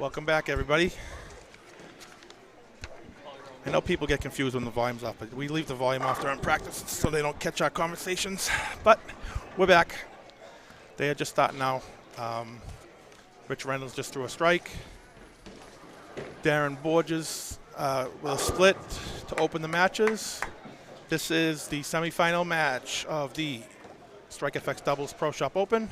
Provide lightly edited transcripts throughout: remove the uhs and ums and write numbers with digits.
Welcome back, everybody. I know people get confused when the volume's off, but we leave the volume off during practice so they don't catch our conversations. But we're back. They are just starting now. Rich Reynolds just threw a strike. Darren Borges with a split to open the matches. This is the semifinal match of the Strike FX Doubles Pro Shop Open.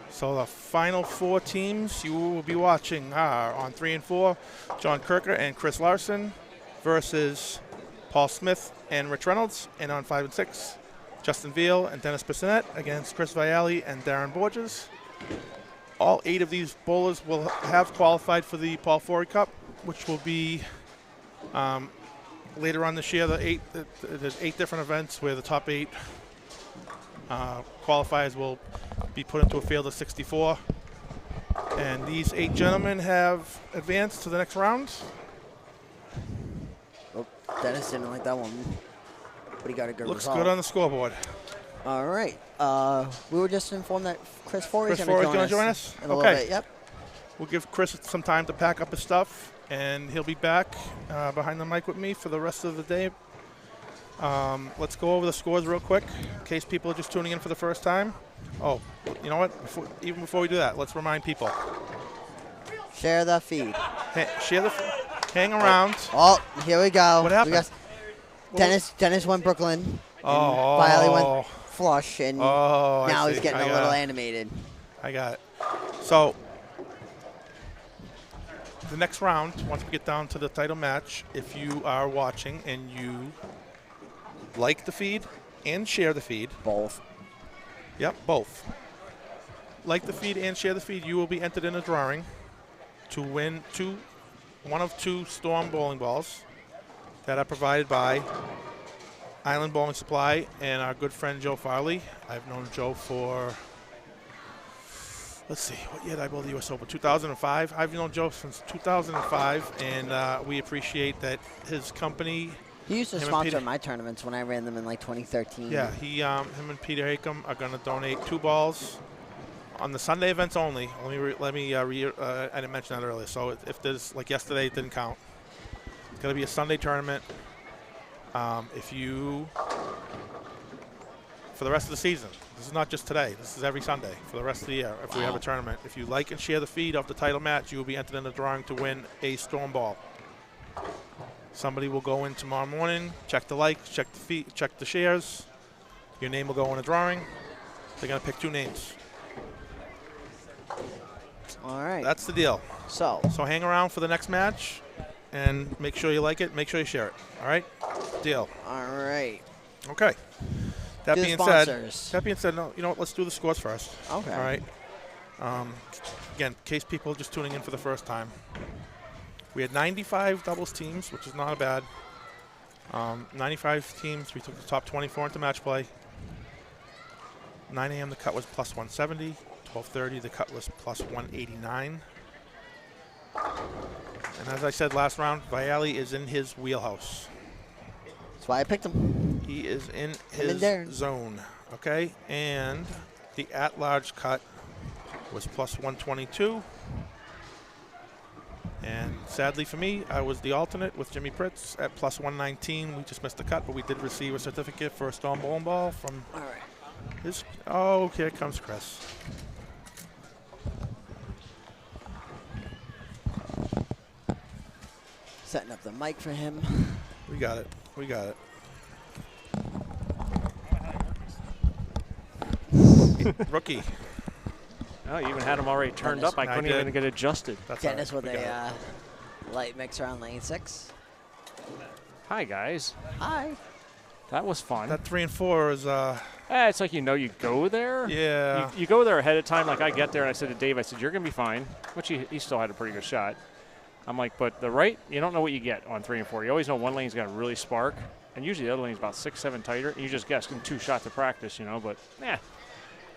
So the final four teams you will be watching are on 3 and 4, John Kirker and Chris Larson versus Paul Smith and Rich Reynolds, and on 5 and 6, Justin Veal and Dennis Bissonette against Chris Vialli and Darren Borges. All 8 of these bowlers will have qualified for the Paul Forey Cup, which will be later on this year. There's 8 different events where the top 8 qualifiers will be put into a field of 64. And these 8 gentlemen have advanced to the next round. Oh, Dennis didn't like that one. But he got a good Looks result. good on the scoreboard. All right. We were just informed that Chris Forey's Chris going Forey's to join us in a little bit. Yep. We'll give Chris some time to pack up his stuff, and he'll be back behind the mic with me for the rest of the day. Let's go over the scores real quick in case people are just tuning in for the first time. Oh, you know what? Even before we do that, let's remind people. Share the feed. Hang around. Oh, here we go. What happened? Dennis went Brooklyn. Oh. Violet went flush, and now he's getting a little animated. I got it. So the next round, once we get down to the title match, if you are watching and you like the feed and share the feed. Both. Yep, both. Like the feed and share the feed, you will be entered in a drawing to win one of 2 Storm bowling balls that are provided by Island Bowling Supply and our good friend Joe Farley. I've known Joe for, let's see, what year did I bowl the U.S. Open? 2005. I've known Joe since 2005, and we appreciate that his company. He used to sponsor my tournaments when I ran them in like 2013. Yeah, him and Peter Hakem are going to donate 2 balls on the Sunday events only. I didn't mention that earlier. So if there's, like yesterday, it didn't count. It's going to be a Sunday tournament. For the rest of the season, this is not just today. This is every Sunday for the rest of the year. If we have a tournament, if you like and share the feed of the title match, you will be entered in the drawing to win a Storm ball. Somebody will go in tomorrow morning, check the likes, check the feed, check the shares. Your name will go in a drawing. They're going to pick 2 names. All right. That's the deal. So hang around for the next match and make sure you like it. Make sure you share it. All right? Deal. All right. Okay. That being said, no, you know what? Let's do the scores first. Okay. All right. Again, in case people are just tuning in for the first time. We had 95 doubles teams, which is not bad. 95 teams. We took the top 24 into match play. 9 a.m. the cut was plus 170. 12:30 the cut was plus 189. And as I said last round, Vialli is in his wheelhouse. That's why I picked him. He is in his zone. Okay, and the at-large cut was plus 122. And sadly for me, I was the alternate with Jimmy Pritz at plus 119. We just missed the cut, but we did receive a certificate for a Storm bowling ball from his. Oh, here comes Chris. Setting up the mic for him. We got it. We got it. Rookie. Oh, you even had him already turned up. I couldn't even get adjusted. Dennis with a light mixer on lane 6. Hi, guys. Hi. That was fun. That 3 and 4 is. It's like you go there. Yeah. You go there ahead of time. Like I get there and I said to Dave, I said, you're going to be fine, which he still had a pretty good shot. I'm like, but the right, you don't know what you get on 3 and 4. You always know one lane's going to really spark, and usually the other lane's about 6, 7 tighter. And you just guess in 2 shots of practice, but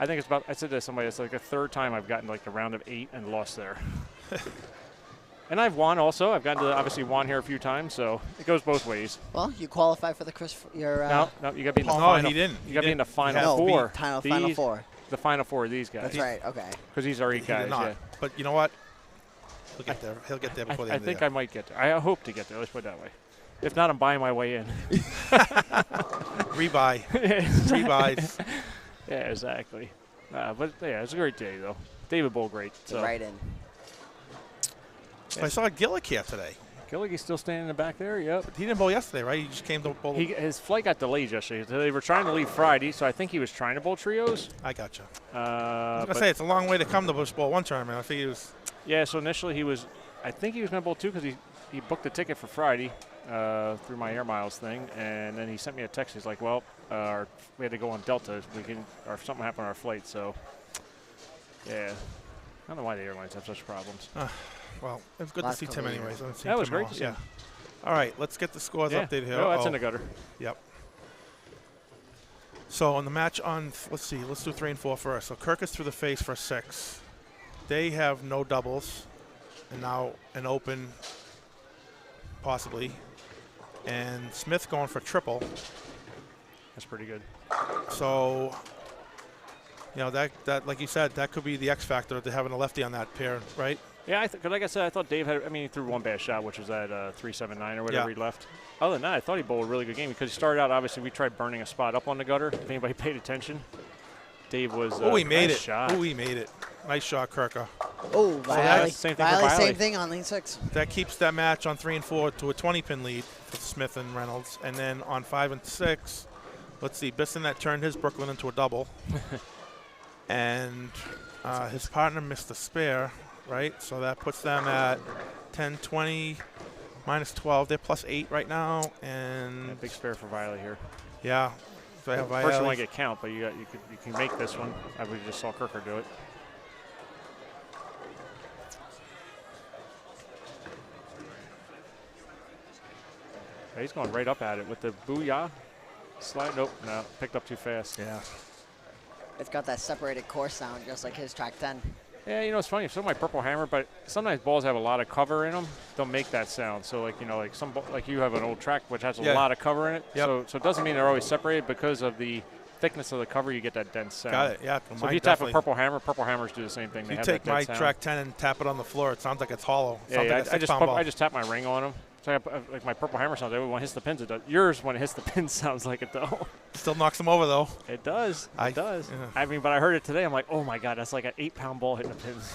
I think it's about, I said to somebody, it's like the 3rd time I've gotten like the round of 8 and lost there. And I've won also. I've gotten to obviously won here a few times, so it goes both ways. Well, you qualify for the Chris. No, you got to be in the final. No, he didn't. You got to be in the final 4. Final 4. The final 4 of these guys. That's right. Okay. Because these are 8 guys. Yeah. But you know what? He'll get there. He'll get there before the I end think of the I year. might get there. I hope to get there. Let's put it that way. If not, I'm buying my way in. Rebuy. Rebuys. Yeah, exactly. But yeah, it's a great day though. David Bowl, great. So Right in. So I saw Gillick here today. Gilligan's still standing in the back there. Yep. He didn't bowl yesterday, right? He just came to bowl. His flight got delayed yesterday. So they were trying to leave Friday, so I think he was trying to bowl trios. I gotcha. I was But gonna say it's a long way to come to Bush Bowl one tournament. I think he was. yeah, so initially I think he was going to bowl two because he booked a ticket for Friday through my Air Miles thing, and then he sent me a text. He's like, well, we had to go on Delta. Or something happened on our flight, so yeah. I don't know why the airlines have such problems. Well, it was good to see Tim anyways. I haven't seen That was Tim great all. to see Yeah. him. All right, let's get the scores updated here. Oh, that's in the gutter. Yep. So on the match on, let's see, let's do 3 and 4 first. So Kirk is through the face for 6. They have no doubles, and now an open, possibly. And Smith going for triple. That's pretty good. So, you know, that like you said, that could be the X factor to having a lefty on that pair, right? Yeah, cause like I said, I thought Dave had. I mean, he threw one bad shot, which was at 379 or whatever Yeah. he left. Other than that, I thought he bowled a really good game because he started out. Obviously, we tried burning a spot up on the gutter. If anybody paid attention, Dave was. Oh, he made nice it. Shot. Oh, he made it. Nice shot, Kirka. Oh, that's same thing for Viley, Viley. same thing on lane 6. That keeps that match on 3 and 4 to a 20-pin lead for Smith and Reynolds. And then on 5 and 6, let's see, Bisson that turned his Brooklyn into a double. And his partner missed a spare, right? So that puts them at 10, 20, minus 12. They're plus 8 right now. And Yeah, big spare for Viley here. yeah, so I have First one Viley. might get count, but you can make this one. We just saw Kirker do it. Yeah, he's going right up at it with the booyah slide. Nope, no, picked up too fast. Yeah. It's got that separated course sound, just like his track 10. Yeah, you know, it's funny. Some of my purple hammer, but sometimes balls have a lot of cover in them. Don't make that sound. So, like, you know, like like you have an old track which has a lot of cover in it. Yep. So it doesn't mean they're always separated because of the thickness of the cover. You get that dense sound. Got it, yeah. So if you tap a purple hammers do the same thing. They You have take that my dense sound. track 10 and tap it on the floor, it sounds like it's hollow. It Yeah, sounds yeah, like a 6-pound ball. I just tap my ring on them. So like my purple hammer sounds. When it hits the pins, it does. Yours, when it hits the pins, sounds like it though. Still knocks them over though. It does. It does. Yeah. I mean, but I heard it today. I'm like, oh my god, that's like an 8-pound ball hitting the pins.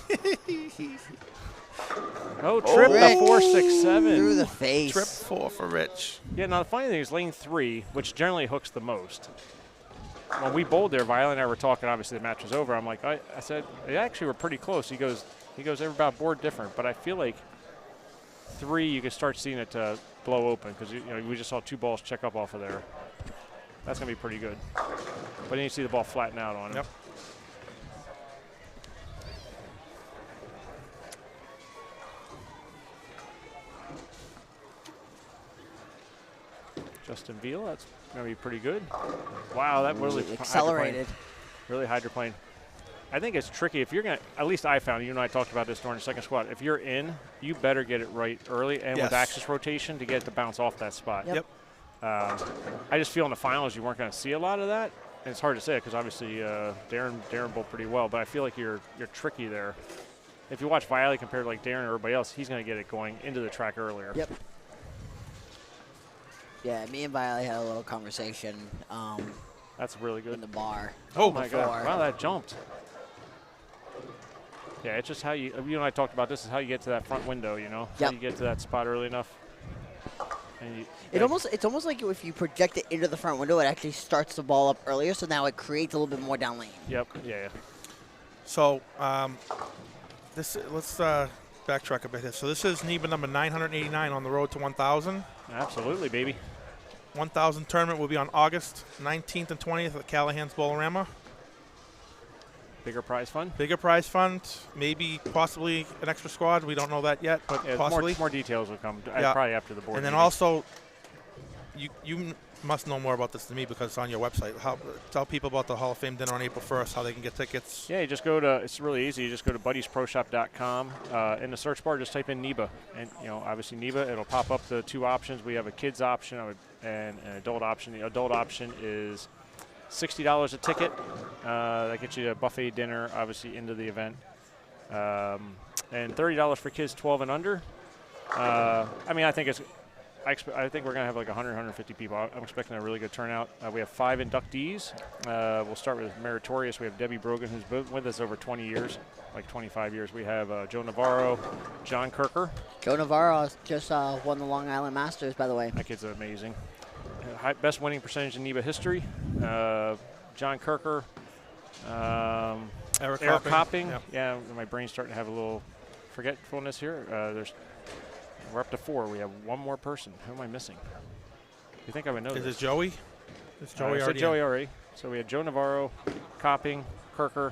Oh, trip the Rick. 4-6-7. Through the face. Trip 4 for Rich. Yeah, now the funny thing is lane 3, which generally hooks the most. When we bowled there, Violet and I were talking, obviously the match was over. I'm like, I said, they actually were pretty close. He goes, they're about board different. But I feel like 3, you can start seeing it blow open because, you know, we just saw 2 balls check up off of there. That's going to be pretty good. But then you see the ball flatten out on him. Yep. Justin Veal, that's going to be pretty good. Wow, that really Accelerated. Really hydroplane. I think it's tricky. If you're going to, at least I found, you and I talked about this during the second squat, if you're in, you better get it right early and with axis rotation to get it to bounce off that spot. Yep. I just feel in the finals you weren't going to see a lot of that. And it's hard to say because obviously Darren bowled pretty well, but I feel like you're tricky there. If you watch Viley compared to like Darren or everybody else, he's going to get it going into the track earlier. Yep. Yeah, me and Viley had a little conversation That's really in good. the bar. Oh my before. God! Wow, that jumped. Yeah, it's just how you and I talked about this is how you get to that front window. You know, Yep. how you get to that spot early enough. And It's almost like if you project it into the front window, it actually starts the ball up earlier, so now it creates a little bit more down lane. Yep. Yeah. So let's backtrack a bit here. So this is NEBA number 989 on the road to 1,000. Absolutely, baby. 1,000 tournament will be on August 19th and 20th at Callahan's Bowlorama. Bigger prize fund. Bigger prize fund, maybe possibly an extra squad. We don't know that yet, but Yeah, possibly. more details will come Yeah. probably after the board. And then meeting. also, you must know more about this than me because it's on your website. Tell people about the Hall of Fame dinner on April 1st, how they can get tickets. Yeah, you just go to, it's really easy. You just go to buddiesproshop.com. In the search bar, just type in NEBA. And, you know, obviously NEBA, it'll pop up the 2 options. We have a kids option and an adult option. The adult option is $60 a ticket. That gets you a buffet dinner, obviously, into the event. And $30 for kids 12 and under. I mean, I think we're going to have like 100, 150 people. I'm expecting a really good turnout. We have 5 inductees. We'll start with Meritorious. We have Debbie Brogan, who's been with us over 20 years, like 25 years. We have Joe Navarro, John Kirker. Joe Navarro just won the Long Island Masters, by the way. That kid's amazing. Best winning percentage in NEBA history. John Kirker. Eric Hopping. Yep. Yeah, my brain's starting to have a little forgetfulness here. We're up to 4. We have one more person. Who am I missing? You think I would know Is this? it Joey? Is Joey I said already? Joey already. So we had Joe Navarro, Copping, Kirker,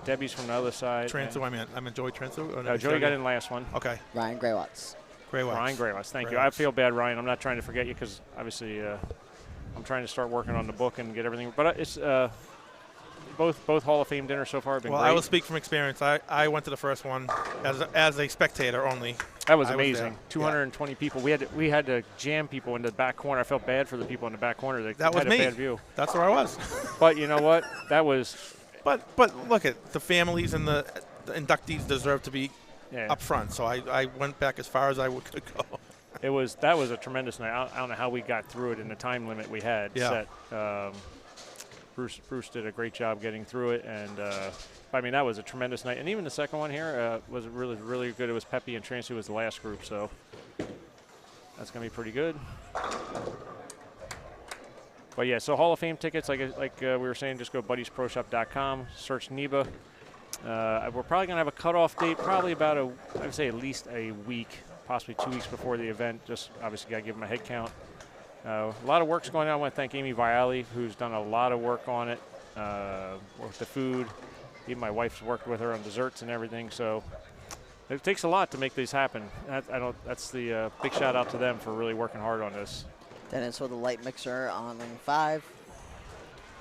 Debbie's from the other side. Transu, I meant Joey Transu. Joey got in last one. Okay. Ryan Graywatts. Ryan Graywatts. Thank you. I feel bad, Ryan. I'm not trying to forget you because obviously I'm trying to start working on the book and get everything. But it's both Hall of Fame dinners so far have been great. I will speak from experience. I went to the first one as a spectator only. That was amazing. 220 people. We had to jam people in the back corner. I felt bad for the people in the back corner. That was had me. a bad view. That's where I was. But you know what? That was. But look at the families and the inductees deserve to be up front. So I went back as far as I could go. That was a tremendous night. I don't know how we got through it in the time limit we had set. Bruce did a great job getting through it, and I mean that was a tremendous night. And even the second one here was really, really good. It was Pepe and Trancy was the last group, so that's gonna be pretty good. But yeah, so Hall of Fame tickets, like we were saying, just go buddiesproshop.com, search NEBA. We're probably gonna have a cutoff date, probably about I would say at least a week, possibly 2 weeks before the event. Just obviously gotta give them a head count. A lot of work's going on. I want to thank Amy Viali, who's done a lot of work on it, with the food. Even my wife's worked with her on desserts and everything. So it takes a lot to make these happen. That's the big shout out to them for really working hard on this. Dennis with a light mixer on lane 5.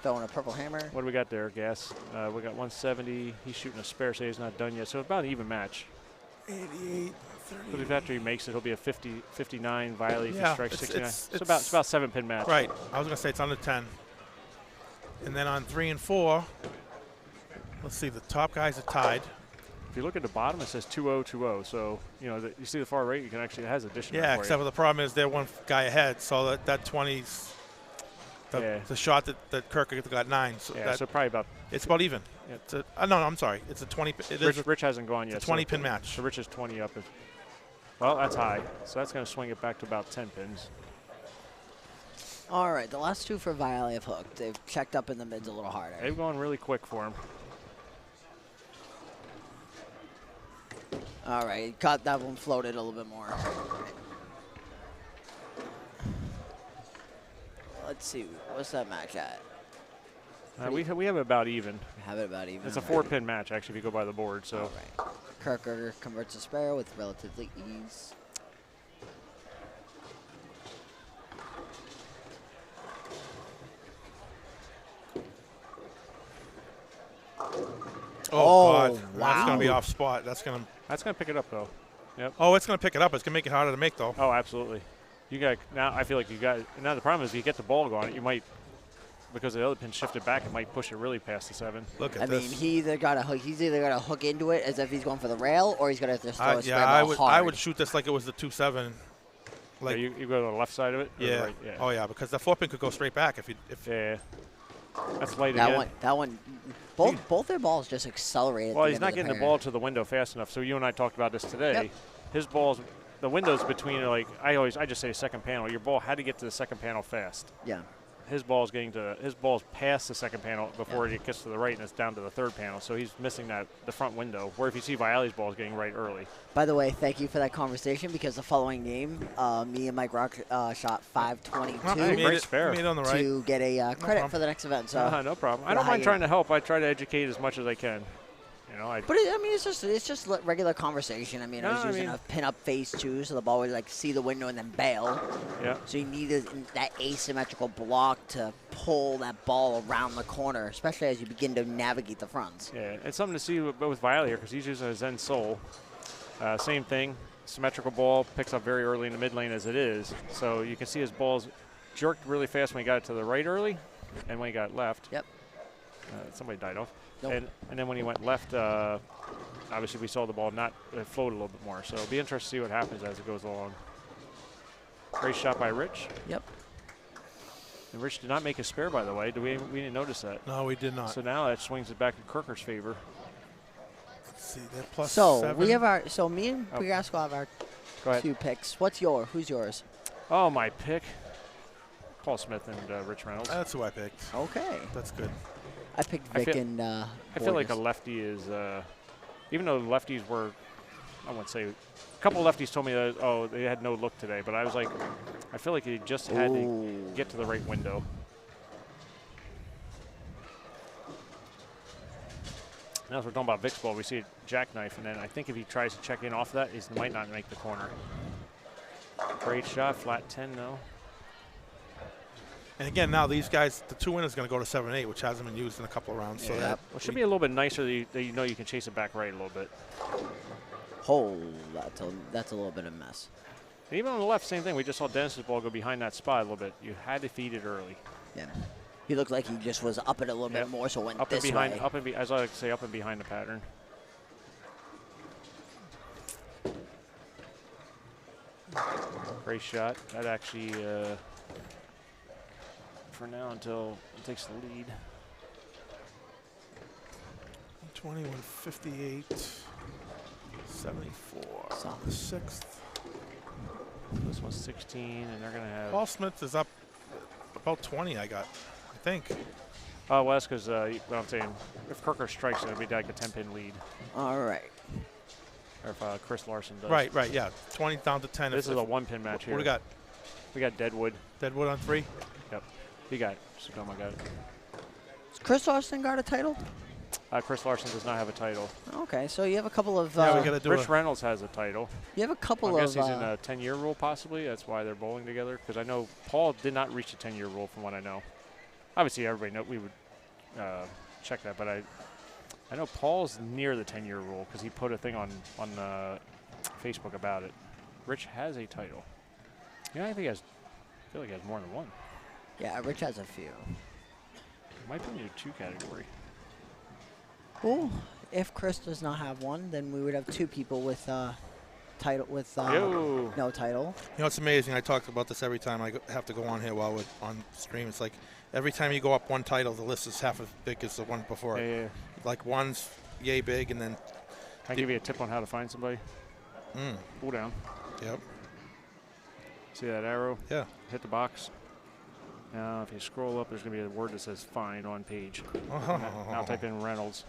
Throwing a purple hammer. What do we got there, Gas? We got 170. He's shooting a spare, so he's not done yet. So about an even match. 88. But if after he makes it, he'll be a 59. Viali if he strikes 69. It's about 7-pin match. Right. I was going to say it's under 10. And then on 3 and 4, let's see, the top guys are tied. If you look at the bottom, it says 2-0-2-0. So, you know, you see the far right, you can actually, it has addition. Yeah, except for the problem is they're one guy ahead. So that 20's the shot that Kirk got 9. So yeah, so probably about. It's about even. Yeah. No, I'm sorry. It's a 20. Rich hasn't gone yet. It's a 20-pin match. So Rich is 20 up. Well, that's high. So that's going to swing it back to about 10 pins. All right, the last 2 for Viali have hooked. They've checked up in the mids a little harder. They've gone really quick for him. All right, he caught that one floated a little bit more. Let's see, what's that match at? We have it about even. We have it about even. It's a 4-pin match, actually, if you go by the board. So. All right. Kirker converts a spare with relatively ease. Oh, God. Wow. That's going to be off spot. That's going to pick it up, though. Yep. Oh, it's going to pick it up. It's going to make it harder to make, though. Oh, absolutely. I feel like now the problem is if you get the ball going, you might, because the other pin shifted back, it might push it really past the 7. Look at this. I mean, he's either got to hook into it as if he's going for the rail, or he's got to just throw a spare ball hard. I would shoot this like it was the 2-7. Like you go to the left side of it? Yeah. Right? Yeah. Oh, yeah, because the 4-pin could go straight back if Yeah. That's light again. That one. Both their balls just accelerated. Well, he's not getting the ball to the window fast enough. So you and I talked about this today. Yep. His balls, the windows between are like I just say second panel. Your ball had to get to the second panel fast. Yeah. His ball's past the second panel before it gets to the right, and it's down to the third panel. So he's missing the front window. Where if you see Viali's ball is getting right early. By the way, thank you for that conversation, because the following game, me and Mike Rock shot 522. Great spare. Made on the right. To get a credit for the next event. So no problem. I don't mind trying to help. I try to educate as much as I can. But it's just regular conversation. I mean, I was using a pin-up phase 2, so the ball would see the window and then bail. Yeah. So you needed that asymmetrical block to pull that ball around the corner, especially as you begin to navigate the fronts. Yeah, it's something to see with Viali here because he's using a Zen Soul. Same thing, symmetrical ball, picks up very early in the mid lane as it is. So you can see his ball's jerked really fast when he got it to the right early and when he got left. Yep. Somebody died off. Nope. And then when he went left, obviously we saw the ball not float a little bit more. So it'll be interesting to see what happens as it goes along. Great shot by Rich. Yep. And Rich did not make a spare, by the way. We didn't notice that. No, we did not. So now that swings it back in Kirker's favor. Let's see, they're plus So 7. we have our. So me and Pigasco have our Go ahead. 2 picks. Who's yours? Oh, my pick. Paul Smith and Rich Reynolds. That's who I picked. Okay. That's good. I picked I Vic feel- and. I feel like a Borges. lefty is, even though the lefties were, I wouldn't say, a couple of lefties told me that, oh, they had no look today, but I was like, I feel like he just had to Ooh. get to the right window. Now as we're talking about Vic's ball, we see a jackknife, and then I think if he tries to check in off of that, he might not make the corner. Great shot, flat 10, no. And again, now these guys, the 2 winners going to go to 7-8, which hasn't been used in a couple of rounds. So Yeah. that Well, it should be a little bit nicer that you know you can chase it back right a little bit. Oh, that's a little bit of a mess. And even on the left, same thing. We just saw Dennis's ball go behind that spot a little bit. You had to feed it early. Yeah. He looked like he just was up it a little Yep. bit more, so it went Up and this behind, way. as I like to say, up and behind the pattern. Great shot. That actually, for now, until it takes the lead. 21, 58, 74. So. The 6th. This one's 16, and they're going to have. Paul Smith is up about 20, I think. Oh, well, that's because what I'm saying, if Kirker strikes, it'll be like a 10-pin lead. All right. Or if Chris Larson does. Right, yeah. 20 down to 10. This is a 1-pin match here. What do we got? We got Deadwood. Deadwood on 3? Yep. You got it. Sakoma got it. Has Chris Larson got a title? Chris Larson does not have a title. Okay, so you have a couple of. Yeah, we got to do Rich it. Reynolds has a title. You have a couple I of. guess he's in a 10-year rule, possibly. That's why they're bowling together. Because I know Paul did not reach a 10-year rule, from what I know. Obviously, everybody know we would check that, but I know Paul's near the 10-year rule because he put a thing on Facebook about it. Rich has a title. Yeah, I feel like he has more than one. Yeah, Rich has a few. Might be in your 2 category. Well, if Chris does not have one, then we would have 2 people with title with Yo. no title. You know, it's amazing. I talk about this every time I have to go on here while we're on stream. It's like every time you go up 1 title, the list is half as big as the one before it. Yeah. Like one's yay big, and then Can I give you a tip on how to find somebody? Pull down. Yep. See that arrow? Yeah. Hit the box. Now, if you scroll up, there's going to be a word that says find on page. Now type in Reynolds.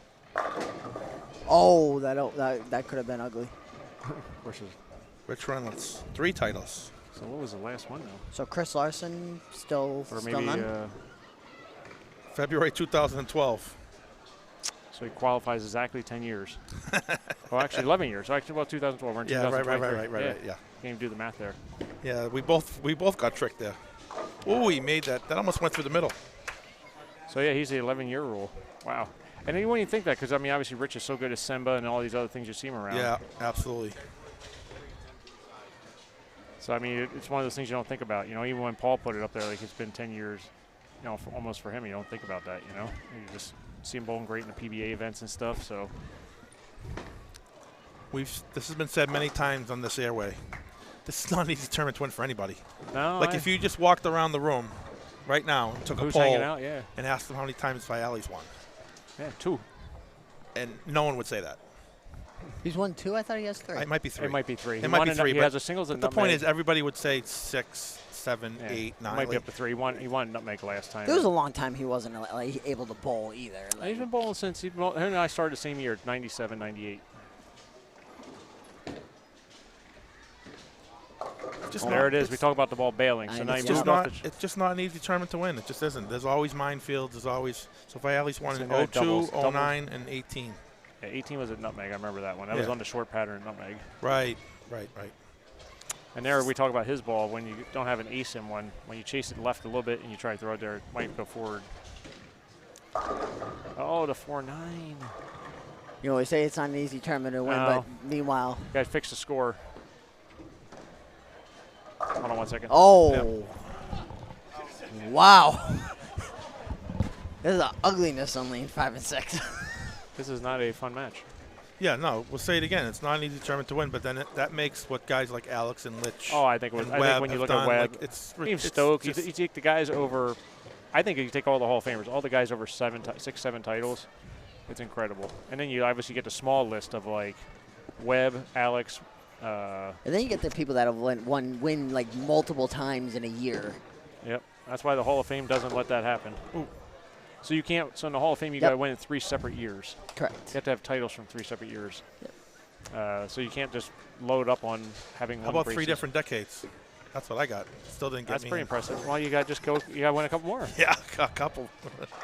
Oh, that could have been ugly. Versus. Rich Reynolds, 3 titles. So what was the last one, though? So Chris Larson still Or still maybe, none. February 2012. so he qualifies exactly 10 years. Well, actually 11 years. So actually, well, 2012. We're in Yeah, right, 2023. right. Yeah. Can't even do the math there. Yeah, we both got tricked there. Oh, he made that. That almost went through the middle. So, yeah, he's the 11-year rule. Wow. And you wouldn't even think that because, I mean, obviously Rich is so good at Semba and all these other things you see him around. Yeah, absolutely. So, I mean, it's one of those things you don't think about. You know, even when Paul put it up there, like it's been 10 years, you know, almost for him, you don't think about that, you know. You just see him bowling great in the PBA events and stuff, so. This has been said many times on this airway. This is not an easy tournament to win for anybody. No. Like if you just walked around the room right now and took a Who's poll hanging out? Yeah. and asked them how many times Vialli's won, Yeah, 2. and no one would say that. He's won 2. I thought he has 3. It might be 3. It might be 3. It might be 3. He But has a singles but and the point nutmeg. is, everybody would say 6, 7, Yeah. 8, 9. It might be up to 3. He won nutmeg last time. There was a long time he wasn't like, able to bowl either. Like, He's been bowling since him and I started the same year, 97, 98. Just There it is. We talk about the ball bailing. So I now know. you It's moved just off not. the. It's just not an easy tournament to win. It just isn't. There's always minefields. There's always. So Vialli's won So in now 02, doubles. 09, and 18. Yeah, 18 was at nutmeg. I remember that one. That was Yeah. on the short pattern at nutmeg. Right. And there we talk about his ball. When you don't have an ace in one, when you chase it left a little bit and you try to throw it there, it might go forward. Oh, the 4-9. you always say it's not an easy tournament to win, No. but meanwhile, Guys, fix the score. Hold on 1 second. oh, wow. There's an ugliness on lane 5 and 6. This is not a fun match. Yeah, no, we'll say it again. It's not an easy tournament to win, but then that makes what guys like Alex and Lich. Oh, I think when you look at Webb, like, it's even Stoke, you take the guys over. I think you take all the Hall of Famers, all the guys over 6, 7 titles. It's incredible. And then you obviously get the small list of like Webb, Alex. And then you get the people that have win like multiple times in a year. Yep. That's why the Hall of Fame doesn't let that happen. Ooh. So you can't. So in the Hall of Fame, you got to win in 3 separate years. Correct. You have to have titles from 3 separate years. Yep. So you can't just load up on having. How about 3 different decades? That's what I got. Still didn't get That's me. pretty impressive. Well, you got to just go. You got to win a couple more. Yeah, a couple.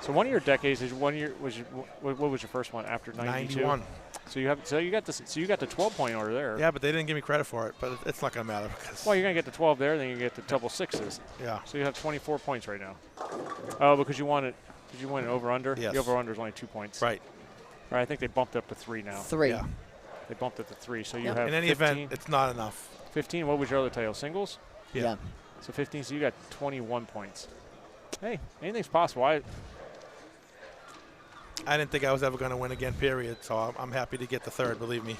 So one of your decades is 1 year. What was your first one after 92? 91. So you got the 12-point order there. Yeah, but they didn't give me credit for it. But it's not gonna matter because. Well, you're gonna get the 12 there, then you get the double sixes. Yeah. So you have 24 points right now. Oh, because you won it. Did you win it over under? Yes. The over under is only 2 points. Right. Right. I think they bumped it up to 3 now. 3. Yeah. They bumped it to 3. So you Yep. have. In any 15, event, it's not enough. 15. What was your other title? Singles. Yeah. So 15. So you got 21 points. Hey, anything's possible. I didn't think I was ever going to win again, period. So I'm happy to get the 3rd, believe me.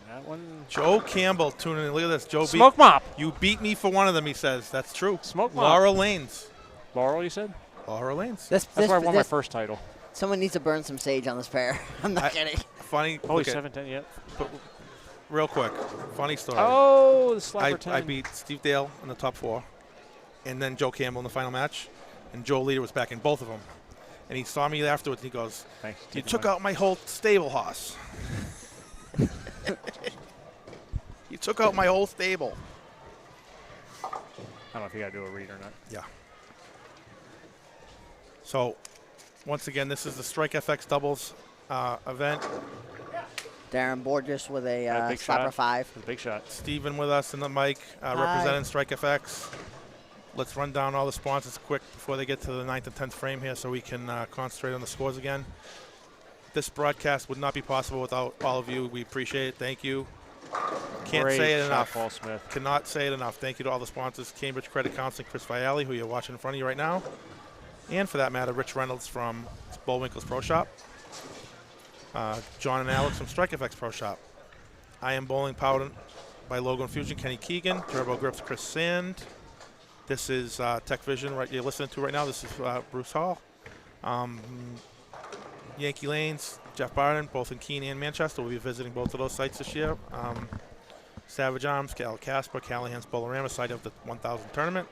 That one. Joe Campbell tuning in. Look at this. Joe Smoke mop. You beat me for one of them, he says. That's true. Smoke mop. Laura Lanes. Laurel, you said? Laura Lanes. That's where I won my first title. Someone needs to burn some sage on this pair. I'm not kidding. Funny. Oh, he's 7-10 yet. Real quick. Funny story. Oh, the slapper 10. I beat Steve Dale in the top 4, and then Joe Campbell in the final match, and Joe Leader was back in both of them. And he saw me afterwards, and he goes, Thanks. "You took out my whole stable, Hoss. You took out my whole stable." I don't know if you got to do a read or not. Yeah. So, once again, this is the Strike FX doubles event. Darren Borges with a big slapper shot. 5. That's a big shot. Steven with us in the mic, representing Strike FX. Let's run down all the sponsors quick before they get to the 9th and 10th frame here so we can concentrate on the scores again. This broadcast would not be possible without all of you. We appreciate it. Thank you. Can't Great say it shot, enough. Paul Smith. Cannot say it enough. Thank you to all the sponsors, Cambridge Credit Counseling, Chris Viali, who you're watching in front of you right now. And for that matter, Rich Reynolds from Bullwinkle's Pro Shop. John and Alex from Strike FX Pro Shop. I Am Bowling Powder by Logan Fusion, Kenny Keegan. Turbo Grips, Chris Sand. This is TechVision, right? You're listening to right now. This is Bruce Hall. Yankee Lanes, Jeff Barden, both in Keene and Manchester. We'll be visiting both of those sites this year. Savage Arms, Cal Casper, Callahan's Bolorama, site of the 1000 tournament.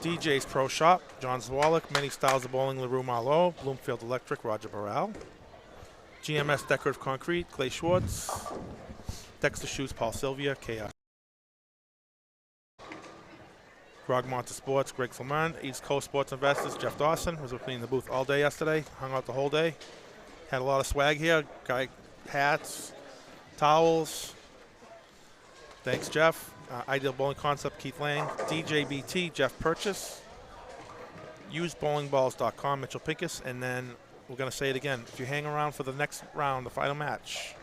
DJ's Pro Shop, John Zwalik, Many Styles of Bowling, LaRue Marlowe, Bloomfield Electric, Roger Burrell. GMS Decorative Concrete, Clay Schwartz. Dexter Shoes, Paul Sylvia, Chaos. Grog Monte Sports, Greg Flamand. East Coast Sports Investors, Jeff Dawson, was with me in the booth all day yesterday, hung out the whole day. Had a lot of swag here, hats, towels. Thanks, Jeff. Ideal Bowling Concept, Keith Lang. DJBT, Jeff Purchase. UseBowlingballs.com, Mitchell Pincus. And then we're going to say it again. If you hang around for the next round, the final match,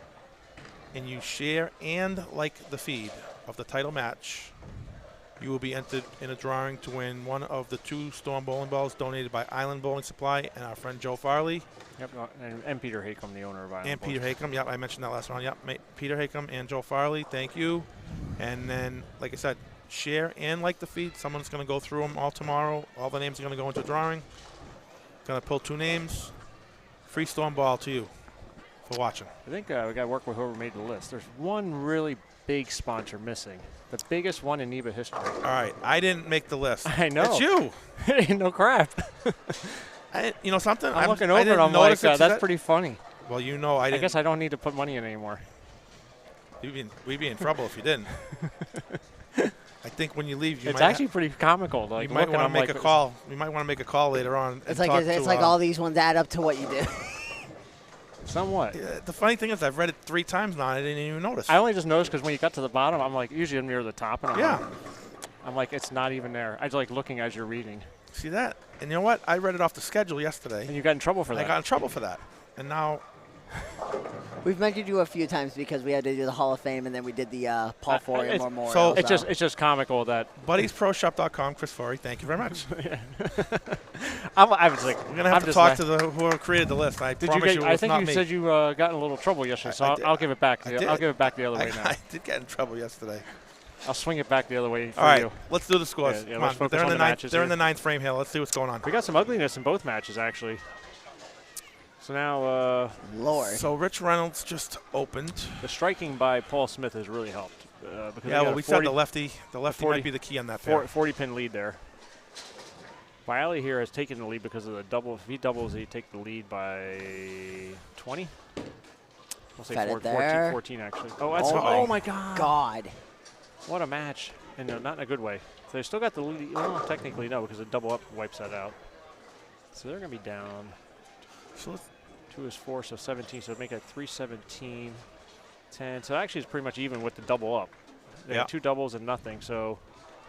and you share and like the feed of the title match, you will be entered in a drawing to win one of the 2 Storm bowling balls donated by Island Bowling Supply and our friend Joe Farley. Yep, and Peter Haycom, the owner of Island. And Peter Haycom. Yep, I mentioned that last round. Yep, Peter Haycom and Joe Farley. Thank you. And then, like I said, share and like the feed. Someone's going to go through them all tomorrow. All the names are going to go into a drawing. Going to pull 2 names. Free Storm ball to you for watching. I think we got to work with whoever made the list. There's one really big sponsor missing. The biggest one in NEBA history. All right, I didn't make the list. I know. It's you. It ain't no crap. You know something? I'm looking over it. I'm like, that's pretty funny. Well, you know, I guess I don't need to put money in anymore. We'd be in trouble if you didn't. I think when you leave, it's actually pretty comical. Like, you might want to make a call. You might want to make a call later on. It's like all these ones add up to what you do. Somewhat. The funny thing is, I've read it 3 times now. And I didn't even notice. I only just noticed because when you got to the bottom, I'm like, usually I'm near the top, and I'm like, it's not even there. I just like looking as you're reading. See that? And you know what? I read it off the schedule yesterday. And you got in trouble for that. I got in trouble for that. And now, We've mentioned you a few times because we had to do the Hall of Fame and then we did the Paul Forey Memorial. so it's just comical that BuddiesProShop.com, Chris Forey, thank you very much. I was like, We're gonna have to talk to whoever created the list. I promise you, it I was think not you me. said you got in a little trouble yesterday, so I'll give it back. I'll give it back the other way now. I did get in trouble yesterday. I'll swing it back the other way for All right, you. let's do the scores. Yeah, Come let's on. focus They're in on the the ninth. matches They're in here. the ninth frame here. Let's see what's going on. We got some ugliness in both matches, actually. So now Lord. So Rich Reynolds just opened. the striking by Paul Smith has really helped. Because Yeah, well, we said the lefty. The lefty 40 might be the key on that pair. 40-pin lead there. Wiley here has taken the lead because of the double. If he doubles, he take the lead by 20. We'll say Got it 14, there. 14 actually. Oh, that's Oh oh my God! God. What a match, and not in a good way. So they still got the lead. Well, technically no, because the double up wipes that out. So they're gonna be down. So let's, 2 is 4, so 17. So make it 3-17, 10. So actually, it's pretty much even with the double up. They Yeah. got 2 doubles and nothing, so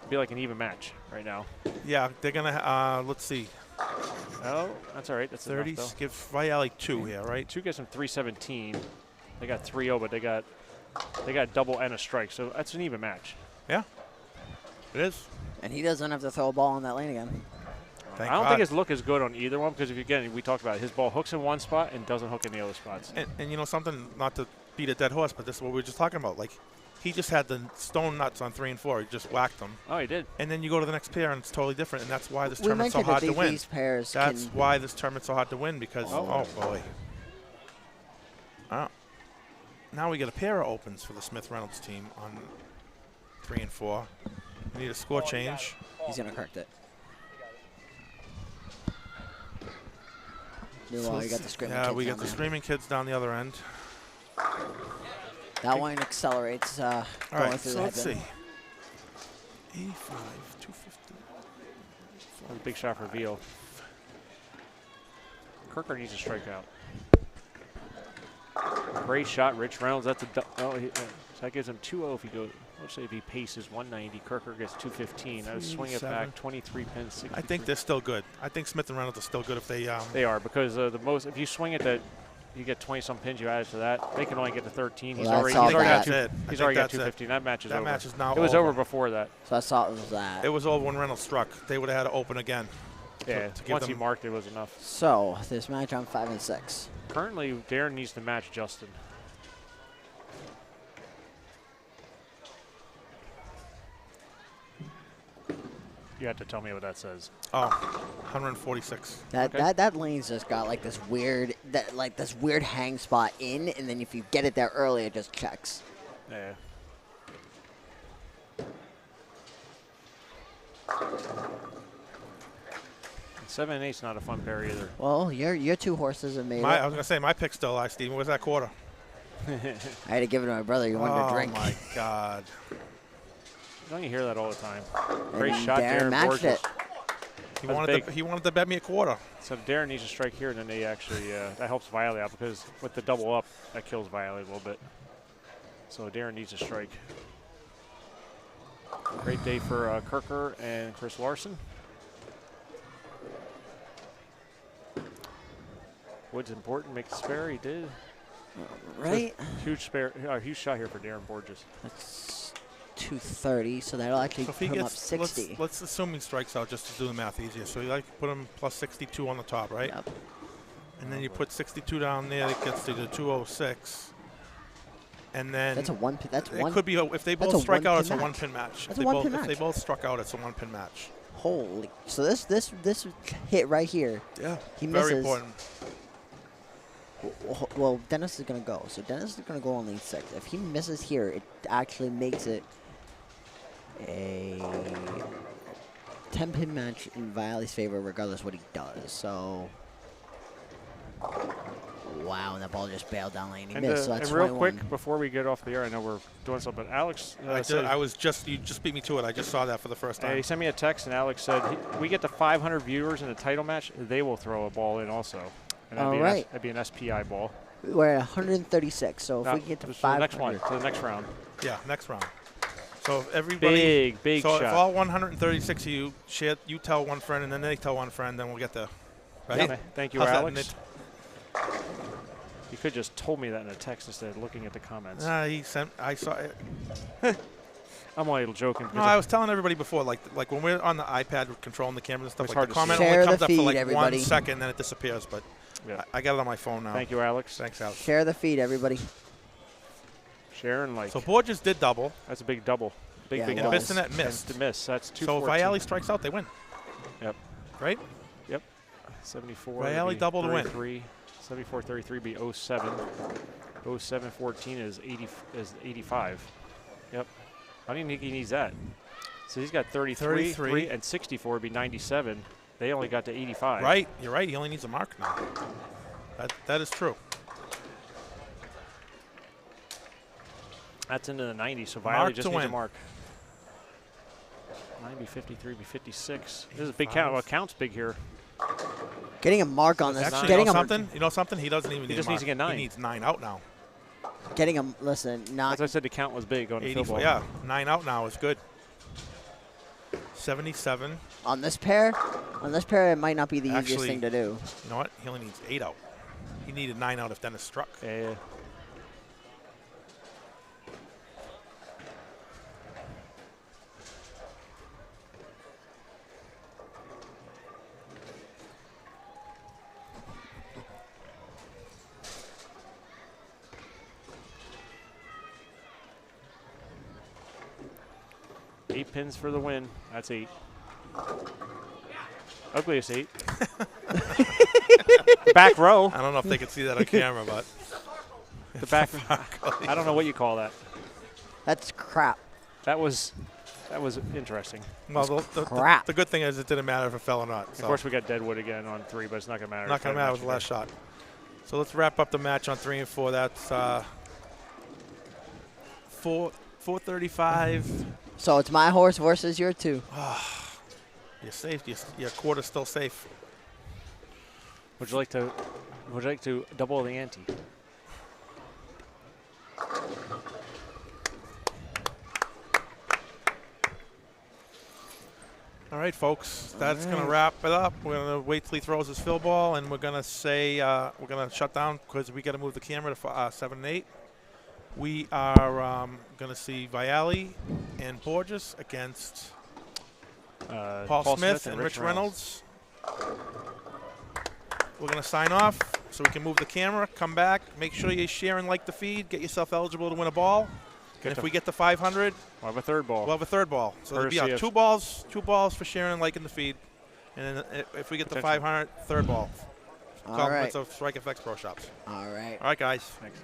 it'd be like an even match right now. yeah, they're gonna. Let's see. Oh, that's all right. That's 30. enough, though. Give Viali 2 here, right? 2 gets them 3-17. They got 3-0, but they got double and a strike, so that's an even match. Yeah, it is. And he doesn't have to throw a ball in that lane again. Thank I don't God. think his look is good on either one because, if again, we talked about it, his ball hooks in one spot and doesn't hook in the other spots. And you know something, not to beat a dead horse, but this is what we were just talking about. Like, he just had the stone nuts on 3 and 4. He just whacked them. Oh, he did. And then you go to the next pair, and it's totally different. And that's why this We tournament's so mentioned hard that to win. these pairs That's can. why this tournament's so hard to win because, oh boy. Now we get a pair of opens for the Smith-Reynolds team on 3 and 4. We need a score change. He's going to correct it. Meanwhile, you got the screaming Yeah, kids we down got the there. screaming kids down the other end. That one accelerates All going right, through so the let's see. headband. 85, 250. That was a big shot for Veal. Kirker needs a strikeout. Great shot, Rich Reynolds. That's a so that gives him 2-0 if he goes. Let's say if he paces 190, Kirker gets 215. I would swing it back 23 pins. 63. I think they're still good. I think Smith and Reynolds are still good if they. They are because the most if you swing it that you get 20-some pins. You add it to that. They can only get to 13. He's Well, already that's he's already all got that. he's already got 215. That match is That over. match is now It was over. over before that. So I saw it was that. It was over when Reynolds struck. They would have had to open again. Yeah. to give Once he them- marked, it was enough. So this match on 5 and 6. Currently, Darren needs to match Justin. You have to tell me what that says. Oh, 146. That Okay. that lane's just got like this weird this weird hang spot in, and then if you get it there early, it just checks. Yeah. And 7 and 8's not a fun pair either. Well, your 2 horses have made I it. was gonna say my pick's still alive, Steven. Where's that quarter? I had to give it to my brother. You wanted to drink. Oh my God. Don't you hear that all the time? And Great shot, Darren matched Borges. it. He wanted to bet me a quarter. So Darren needs a strike here, and then they actually that helps Viley out because with the double up, that kills Viley a little bit. So Darren needs a strike. Great day for Kirker and Chris Larson. Wood's important. Make the spare. He did. Right? Huge spare. Huge shot here for Darren Borges. That's 230, so that'll actually So if put he him up gets, 60. let's assume he strikes out just to do the math easier. So you like put him plus 62 on the top, right? Yep. And then you put 62 down there. That gets to the 206. And then That's a one. That's it one. could be if they that's both a strike out, it's a one-pin one-pin match. That's If a they one-pin both, if they match. both struck out, it's a one-pin match. Holy! So this hit right here. Yeah, He very misses. important. Well, Dennis is gonna go. So Dennis is gonna go on lane 6. If he misses here, it actually makes it a 10-pin match in Viley's favor, regardless what he does. So, wow, and that ball just bailed down lane. He And, missed. So and that's real 21. quick, before we get off the air, I know we're doing something, but Alex You just beat me to it. I just saw that for the first time. he sent me a text, and Alex said, we get to 500 viewers in a title match, they will throw a ball in also. And All right. That'd be an SPI ball. We're at 136. So if we get to to the 500, next one, to the next round. Yeah, next round. So if everybody, Big so shot. if all 136 of you share, you tell one friend, and then they tell one friend, then we'll get the. Right? Thank you, How's that, Alex. You could just told me that in a text instead of looking at the comments. He sent. I saw it. I'm only joking. No, I was telling everybody before, like when we're on the iPad with controlling the camera and stuff, It's like hard the to comment see. only Share comes the up for feed, like everybody. 1 second, then it disappears. But Yeah. I got it on my phone now. Thank you, Alex. Thanks, Alex. Share the feed, everybody. Sharon, like, So Borges did double. that's a big double. Big, Yeah, big it double. was. Bissonette missed. To miss. That's So 214. Vialli strikes out, they win. Yep. Right? Yep. 74. Vialli would be double to win. 33. 74-33 be 07. 07-14 is 85. Yep. I don't even think he needs that. So he's got 33, 3, and 64 would be 97. They only got to 85. Right. You're right. He only needs a mark now. That is true. That's into the 90s, so Mark Vialli just to needs a win. mark. 90, 53, be 56. This is a big count. Well, count's big here. Getting a mark on this. Actually, Getting you know a something? You know something? He doesn't even need just a needs to mark. get 9. He needs 9 out now. Getting a listen. Not As I said, the count was big going to field 84. goal. Yeah, 9 out now is good. 77. on this pair. On this pair, it might not be the easiest Actually- thing to do. You know what? He only needs 8 out. He needed 9 out if Dennis struck. Yeah. Eight pins for the win. That's 8. Ugliest 8. Back row. I don't know if they can see that on camera, but The back. I don't know what you call that. That's crap. That was interesting. well, crap. the good thing is it didn't matter if it fell or not. Of So course, we got Deadwood again on 3, but it's not going to matter. not going to matter. It was the last shot. So let's wrap up the match on 3 and 4. That's 435. So it's my horse versus your 2. You're safe. Your quarter's still safe. Would you like to double the ante? All right, folks. That's going to wrap it up. We're going to wait till he throws his fill ball, and we're going to say we're going to shut down because we got to move the camera to 7 and 8. We are going to see Vialli and Borges against Paul Smith and Rich Reynolds. We're going to sign off so we can move the camera, come back, make sure you share and like the feed, get yourself eligible to win a ball. And if we get to 500, We'll have a third ball. we'll have a third ball. So there'll be Courtesy two balls for sharing and liking the feed. And then if we get to 500, third ball. All Compliments right. of Strike FX Pro Shops. All right. All right, guys. Thanks.